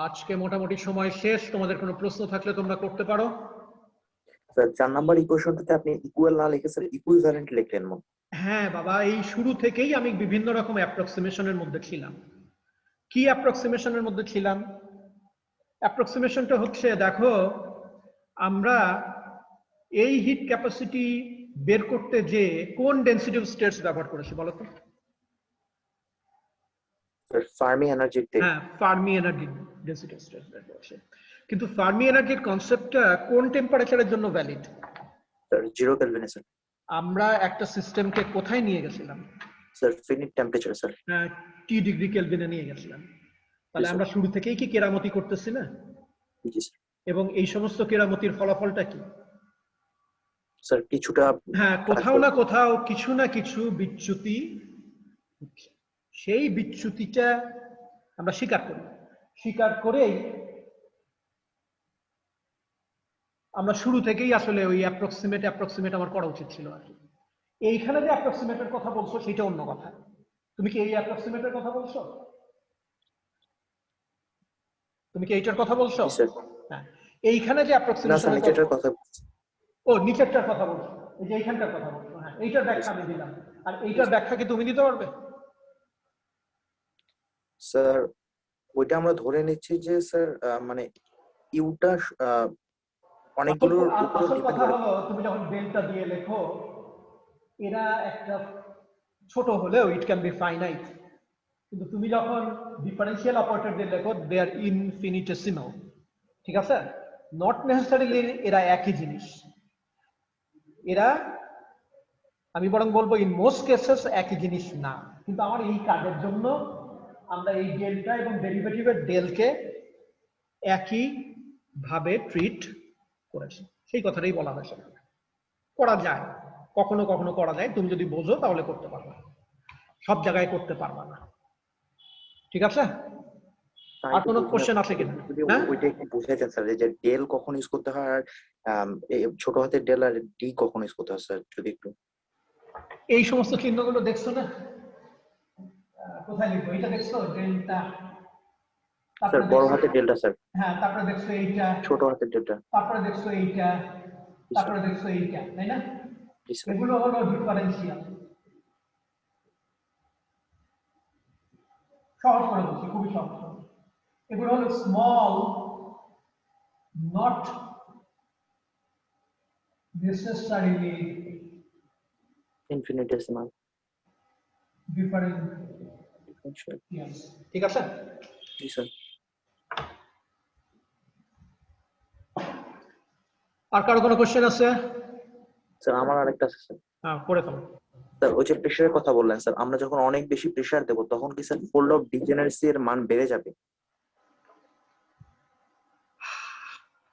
আজকে মোটামুটি সময় শেষ, তোমাদের কোনো প্রশ্ন থাকলে তোমরা করতে পারো। স্যার 4 নাম্বার ইকুয়েশনটাতে আপনি ইকুয়াল না লিখে স্যার ইকুইভ্যালেন্ট লিখলেন। হ্যাঁ বাবা, এই শুরু থেকেই আমি বিভিন্ন রকম অ্যাপ্রক্সিমেশনের মধ্যে ছিলাম। কি অ্যাপ্রক্সিমেশনের মধ্যে ছিলাম? অ্যাপ্রক্সিমেশনটা হচ্ছে, দেখো আমরা এই হিট ক্যাপাসিটি বের করতে যে কোন ডেনসিটি অফ স্টেটস ব্যবহার করেছি বলো তো? Fermi energy. হ্যাঁ, Fermi energy density of states বের করেছি। কিন্তু ফার্মি এনার্জির কনসেপ্টটা কোন টেম্পারেচারের জন্য ভ্যালিড? Sir 0 কেলভিনে sir. আমরা একটা সিস্টেমকে কোথায় নিয়ে গেছিলাম? Sir ফিনিট temperature sir. হ্যাঁ, টি ডিগ্রি কেলভিনে নিয়ে গেছিলাম। তাহলে আমরা শুরু থেকেই কি কেরামতি করতেছি না? জি স্যার। এবং এই সমস্ত কেরামতির ফলাফলটা কি? স্যার কিছুটা, হ্যাঁ, কোথাও না কোথাও কিছু না কিছু বিচ্যুতি, সেই বিচ্যুতিটা আমরা স্বীকার করি। স্বীকার করেই আমরা শুরু থেকেই আসলে ওই অ্যাপ্রক্সিমেট আমার করা উচিত ছিল আর কি। এইখানে যে অ্যাপ্রক্সিমেটের কথা বলছো সেটা অন্য কথা। তুমি কি এই অ্যাপ্রক্সিমেটের কথা বলছো? তুমি কি এইটার কথা বলছো? হ্যাঁ, এইখানে যে অ্যাপ্রক্সিমেশনের কথা, ও নিচেরটার কথা বলছো, এই যে এইখানটার কথা বলছো। হ্যাঁ, এইটার ব্যাখ্যা আমি দিলাম। আর এইটার ব্যাখ্যা কি তুমি দিতে পারবে? স্যার ওইটা আমরা ধরে নিচ্ছি যে স্যার মানে ইউটা অনেকগুলোর উপর ডিপেন্ড করে। তুমি যখন ডেল্টা দিয়ে লেখো, এরা একটা ছোট হলেও ইট ক্যান বি ফাইনাইট, কিন্তু তুমি যখন ডিফারেন্সিয়াল অপারেটর দিয়ে লেখো দে আর ইনফিনিটেসিমাল। ঠিক আছে? নট নেসেসারিলি এরা একই জিনিস। এরা, আমি বরং বলবো ইন মোস্ট কেসেস একই জিনিস না। কিন্তু আমার এই কাজের জন্য আমরা এই ডেল্টা এবং ডেরিভেটিভের ডেলকে একই ভাবে ট্রিট করেছি, সেই কথাটাই বলা হয়েছে। করা যায়, কখনো কখনো করা যায়, তুমি যদি বোঝো তাহলে করতে পারবে, সব জায়গায় করতে পারবা না। ঠিক আছে? আর কোনো কোশ্চেন আছে কিনা? ওইটা একটু বুঝাইতেন স্যার, যে ডেল কখন ইউজ করতে হয় আর ছোট হাতের ডেল আর ডি কখন ইউজ করতে হয় স্যার, যদি একটু। এই সমস্ত চিহ্নগুলো দেখছো না? কোথায় লিখবো? এটা দেখছো ডেল্টা, স্যার বড় হাতের ডেল্টা স্যার। হ্যাঁ, তারপরে দেখছো এইটা ছোট হাতের ডেল্টা, তারপরে দেখছো এইটা, তারপরে দেখছো এইটা, তাই না? এগুলো হলো ডিফারেন্সিয়াল। সহজ করে বলছি, খুবই সহজ। এগুলো হলো স্মল, নট নেসেসারিলি ইনফিনিটেসিমাল ডিফারেন্সিয়াল। ঠিক আছে? জি স্যার। আর কারো কোনো কোশ্চেন আছে? স্যার আমার আরেকটা আছে স্যার। হ্যাঁ, পড়ে ফেলো। স্যার ওই যে প্রেসারের কথা বললেন স্যার, আমরা যখন অনেক বেশি প্রেসার দেব তখন কি স্যার ফোল্ড অফ ডিজেনারেসি এর মান বেড়ে যাবে?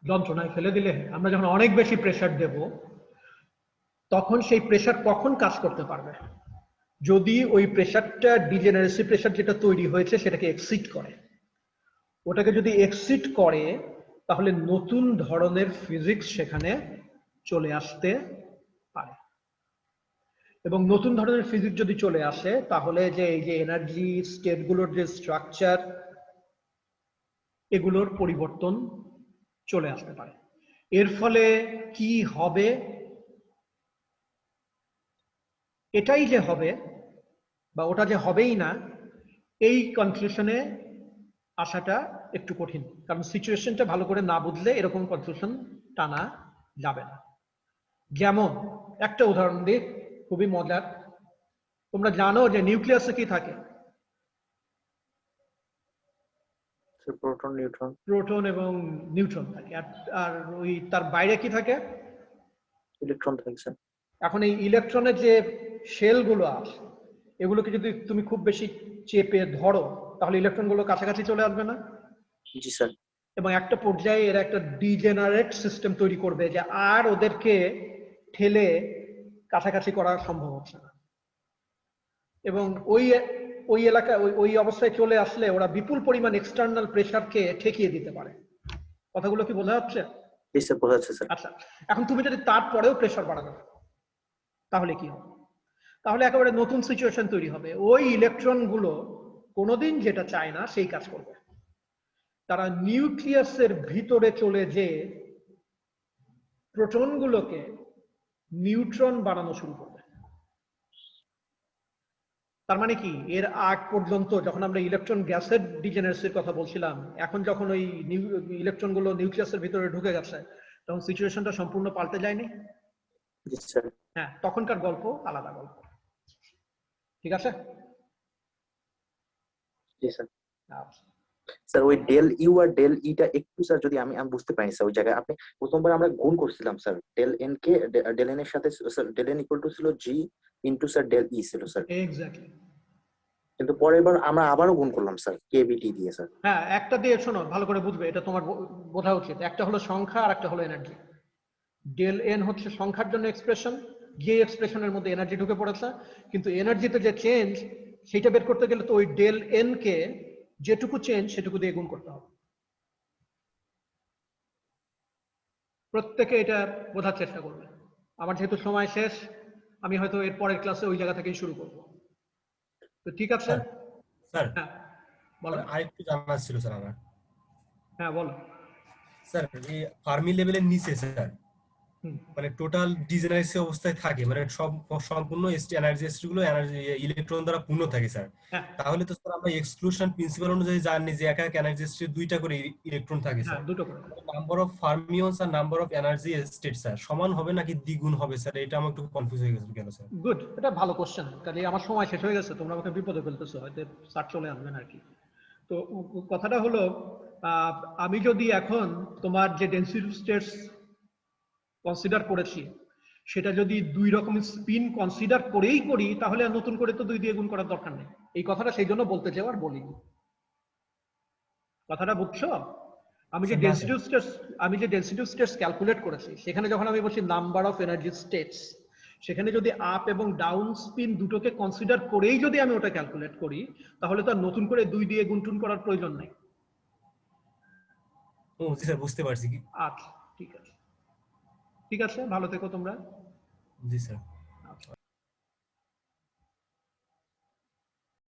যন্ত্রণায় ফেলে দিলে। আমরা যখন অনেক বেশি প্রেসার দেব তখন সেই প্রেসার কখন কাজ করতে পারবে? যদি ওই প্রেসারটা ডিজেনারেসি প্রেসার যেটা তৈরি হয়েছে সেটাকে এক্সিড করে। ওটাকে যদি এক্সিড করে তাহলে নতুন ধরনের ফিজিক্স সেখানে চলে আসতে পারে। এবং নতুন ধরনের ফিজিক্স যদি চলে আসে তাহলে যে এই যে এনার্জি স্টেটগুলোর যে স্ট্রাকচার, এগুলোর পরিবর্তন চলে আসতে পারে। এর ফলে কি হবে? এটাই যে হবে বা ওটা যে হবেই না, এই কনক্লুশনে আসাটা একটু কঠিন, কারণ সিচুয়েশনটা ভালো করে না বুঝলে এরকম কনক্লুশন টানা যাবে না। যেমন একটা উদাহরণ দিই, খুবই মজার। তোমরা জানো যে নিউক্লিয়াসে কি থাকে? Proton, neutron. প্রোটন এবং নিউট্রন থাকে। আর ওই তার বাইরে কি থাকে? ইলেকট্রন থাকে স্যার। এখন এই ইলেকট্রনের যে শেলগুলো আছে, এগুলোকে যদি তুমি খুব বেশি চেপে ধরো তাহলে ইলেকট্রনগুলো কাছাকাছি চলে আসবে না? জি স্যার। এবং একটা পর্যায়ে এরা একটা ডিজেনারেট সিস্টেম তৈরি করবে যে আর ওদেরকে ঠেলে কাছাকাছি করা সম্ভব হচ্ছে না। এবং ওই ওই এলাকায় ওই অবস্থায় চলে আসলে ওরা বিপুল পরিমাণ এক্সটার্নাল প্রেসারকে ঠেকিয়ে দিতে পারে। কথাগুলো কি বোঝা যাচ্ছে? জি স্যার, বোঝা যাচ্ছে স্যার। আচ্ছা, এখন তুমি যদি তারপরেও প্রেসার বাড়ানো তাহলে কি হবে? তাহলে একেবারে নতুন সিচুয়েশন তৈরি হবে। ওই ইলেকট্রন গুলো কোনোদিন যেটা চায় না সেই কাজ করবে, তারা নিউক্লিয়াসের ভিতরে চলে যে প্রোটন গুলোকে নিউট্রন বানানো শুরু করবে। তার মানে কি, এর আগ পর্যন্ত যখন আমরা ইলেকট্রন গ্যাসের ডিজেনারেসির কথা বলছিলাম, এখন যখন ওই ইলেকট্রন গুলো নিউক্লিয়াসের ভিতরে ঢুকে গেছে, তখন সিচুয়েশনটা সম্পূর্ণ পাল্টে যায়নি? জি স্যার। হ্যাঁ, তখনকার গল্প আলাদা গল্প। ঠিক আছে? জি স্যার। আচ্ছা। স্যার ওই ডেল ইউ আর ডেল ইটা একটু স্যার যদি আমি বুঝতে পারি স্যার, ওই জায়গায় আপনি প্রথমবার আমরা গুণ করছিলাম স্যার ডেল এন কে, ডেল এন এর সাথে sir del N equal to ছিল G into sir del E ছিল স্যার, এক্স্যাক্টলি। কিন্তু পরের বার আমরা আবারও গুণ করলাম স্যার কেবিটি দিয়ে স্যার। হ্যাঁ, একটা দিয়ে শোনো, ভালো করে বুঝবে, এটা তোমার বোঝা উচিত। একটা হলো সংখ্যা আর একটা হলো এনার্জি। ডেল এন হচ্ছে সংখ্যার জন্য এক্সপ্রেশন, যে এক্সপ্রেশনের মধ্যে এনার্জি ঢুকে পড়েছে, কিন্তু এনার্জিতে যে চেঞ্জ সেটা বের করতে গেলে তো ওই ডেল এন কে যেটুকু চেঞ্জ সেটুকু দিয়ে গুণ করতে হবে। প্রত্যেকে এটা বোঝার চেষ্টা করবে। আমার যেহেতু সময় শেষ, আমি হয়তো এর পরের ক্লাসে ওই জায়গা থেকেই শুরু করব। তো ঠিক আছে? স্যার হ্যাঁ বলো। আরেকটু জানার ছিল স্যার আমার। হ্যাঁ বলো। স্যার এই ফার্মি লেভেলের নিচে স্যার মানে টোটাল ডিজেনারেসি অবস্থায় থাকে, মানে সব সম্পূর্ণ এনার্জি স্টেট গুলো এনার্জি ইলেকট্রন দ্বারা পূর্ণ থাকে স্যার। হ্যাঁ তাহলে তো স্যার আমরা এক্সক্লুশন প্রিন্সিপাল অনুযায়ী জানি যে এক এক এনার্জি স্টেট দুইটা করে ইলেকট্রন থাকে হ্যাঁ, স্যার। দুটো করে। নাম্বার অফ ফার্মিয়নস আর number of energy state sir সমান হবে নাকি দ্বিগুণ হবে স্যার? এটা আমার একটু কনফিউজ হয়ে গেছে কেন স্যার। গুড, এটা ভালো কোশ্চেন। তাহলে আমার সময় শেষ হয়ে গেছে, তোমরা আমাকে বিপদে ফেলতেছো, হয়তো স্যার চলে আসবেন আর কি। তো কথাটা হলো, আমি যদি এখন তোমার যে ডেনসিটি স্টেটস কনসিডার করেছি সেটা যদি দুই রকমের স্পিন কনসিডার করেই করি, তাহলে আর নতুন করে তো 2 দিয়ে গুণ করার দরকার নেই। এই কথাটা সেই জন্য বলতে চাই আর বলিনি। কথাটা বুঝছো? আমি যে ডেনসিটি স্টেটস ক্যালকুলেট করেছি, সেখানে যখন আমি বলছি নাম্বার অফ এনার্জি স্টেটস, সেখানে যদি আপ এবং ডাউন স্পিন দুটোকে কনসিডার করেই যদি আমি ওটা ক্যালকুলেট করি, তাহলে তো আর নতুন করে 2 দিয়ে গুণটুন করার প্রয়োজন নেই। ও জি স্যার, বুঝতে পারছি কি। আচ্ছা, ঠিক আছে। ঠিক আছে, ভালো থেকো তোমরা। জি স্যার।